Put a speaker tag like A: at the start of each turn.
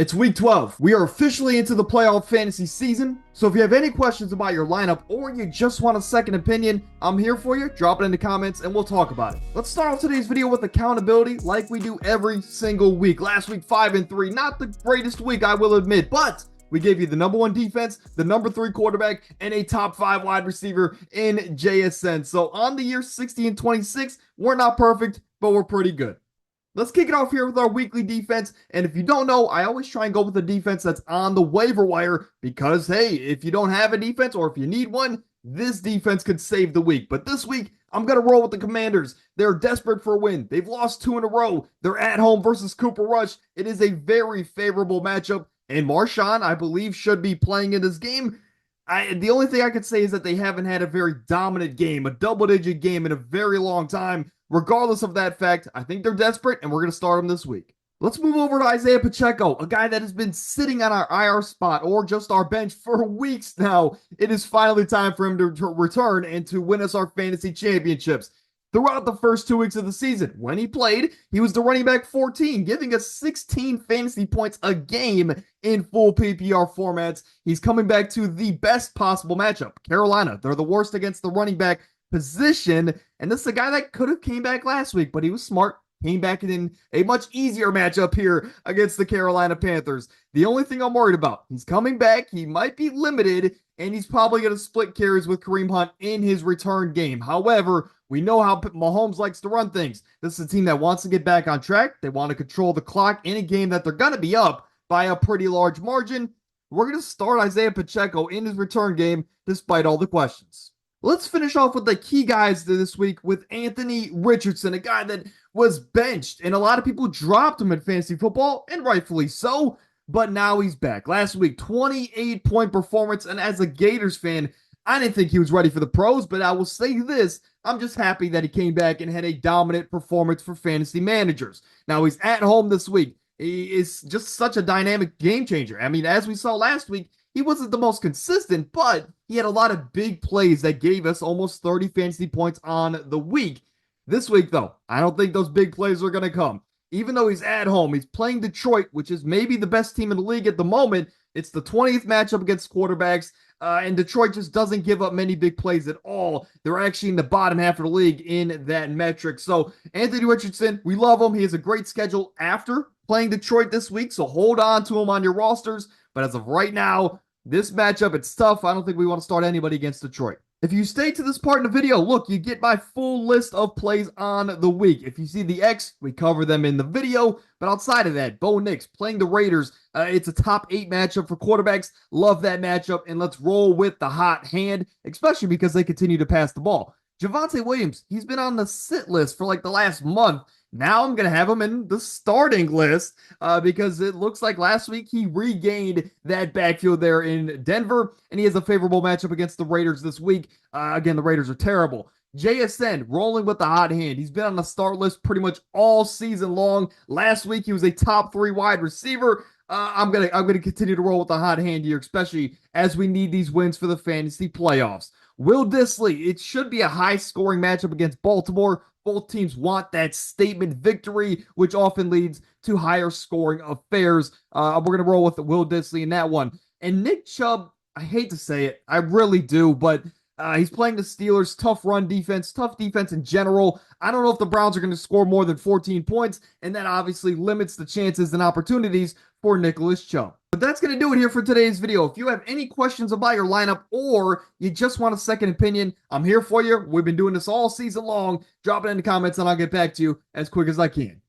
A: It's week 12. We are officially into the playoff fantasy season. So if you have any questions about your lineup or you just want a second opinion, I'm here for you. Drop it in the comments and we'll talk about it. Let's start off today's video with accountability like we do every single week. Last week, 5-3. Not the greatest week, I will admit, but we gave you the number one defense, the number 3 quarterback, and a top 5 wide receiver in JSN. So on the year 60-26, we're not perfect, but we're pretty good. Let's kick it off here with our weekly defense. And if you don't know, I always try and go with the defense that's on the waiver wire because, hey, if you don't have a defense or if you need one, this defense could save the week. But this week, I'm going to roll with the Commanders. They're desperate for a win. They've lost 2 in a row. They're at home versus Cooper Rush. It is a very favorable matchup. And Marshawn, I believe, should be playing in this game. The only thing I could say is that they haven't had a very dominant game, a double-digit game in a very long time. Regardless of that fact, I think they're desperate, and we're going to start them this week. Let's move over to Isaiah Pacheco, a guy that has been sitting on our IR spot or just our bench for weeks now. It is finally time for him to return and to win us our fantasy championships. Throughout the first 2 weeks of the season, when he played, he was the running back 14, giving us 16 fantasy points a game in full PPR formats. He's coming back to the best possible matchup. Carolina, they're the worst against the running back position, and this is a guy that could have came back last week, but he was smart, came back in a much easier matchup here against the Carolina Panthers. The only thing I'm worried about, he's coming back, he might be limited, and he's probably going to split carries with Kareem Hunt in his return game. However, we know how Mahomes likes to run things. This is a team that wants to get back on track. They want to control the clock in a game that they're going to be up by a pretty large margin. We're going to start Isaiah Pacheco in his return game despite all the questions. Let's finish off with the key guys this week with Anthony Richardson, a guy that was benched, and a lot of people dropped him in fantasy football, and rightfully so, but now he's back. Last week, 28-point performance, and as a Gators fan, I didn't think he was ready for the pros, but I will say this, I'm just happy that he came back and had a dominant performance for fantasy managers. Now, he's at home this week. He is just such a dynamic game changer. I mean, as we saw last week, he wasn't the most consistent, but he had a lot of big plays that gave us almost 30 fantasy points on the week. This week, though, I don't think those big plays are going to come. Even though he's at home, he's playing Detroit, which is maybe the best team in the league at the moment. It's the 20th matchup against quarterbacks, and Detroit just doesn't give up many big plays at all. They're actually in the bottom half of the league in that metric. So Anthony Richardson, we love him. He has a great schedule after playing Detroit this week, so hold on to him on your rosters. But as of right now, this matchup, it's tough. I don't think we want to start anybody against Detroit. If you stay to this part in the video, look, you get my full list of plays on the week. If you see the X, we cover them in the video. But outside of that, Bo Nix playing the Raiders. It's a top 8 matchup for quarterbacks. Love that matchup. And let's roll with the hot hand, especially because they continue to pass the ball. Javonte Williams, he's been on the sit list for like the last month. Now I'm going to have him in the starting list because it looks like last week he regained that backfield there in Denver, and he has a favorable matchup against the Raiders this week. Again, the Raiders are terrible. JSN rolling with the hot hand. He's been on the start list pretty much all season long. Last week he was a top 3 wide receiver. I'm gonna continue to roll with the hot hand here, especially as we need these wins for the fantasy playoffs. Will Dissly, it should be a high-scoring matchup against Baltimore. Both teams want that statement victory, which often leads to higher scoring affairs. We're going to roll with Will Dissly in that one. And Nick Chubb, I hate to say it, I really do, but he's playing the Steelers, tough run defense, tough defense in general. I don't know if the Browns are going to score more than 14 points, and that obviously limits the chances and opportunities for Nicholas Chubb. But that's going to do it here for today's video. If you have any questions about your lineup or you just want a second opinion, I'm here for you. We've been doing this all season long. Drop it in the comments and I'll get back to you as quick as I can.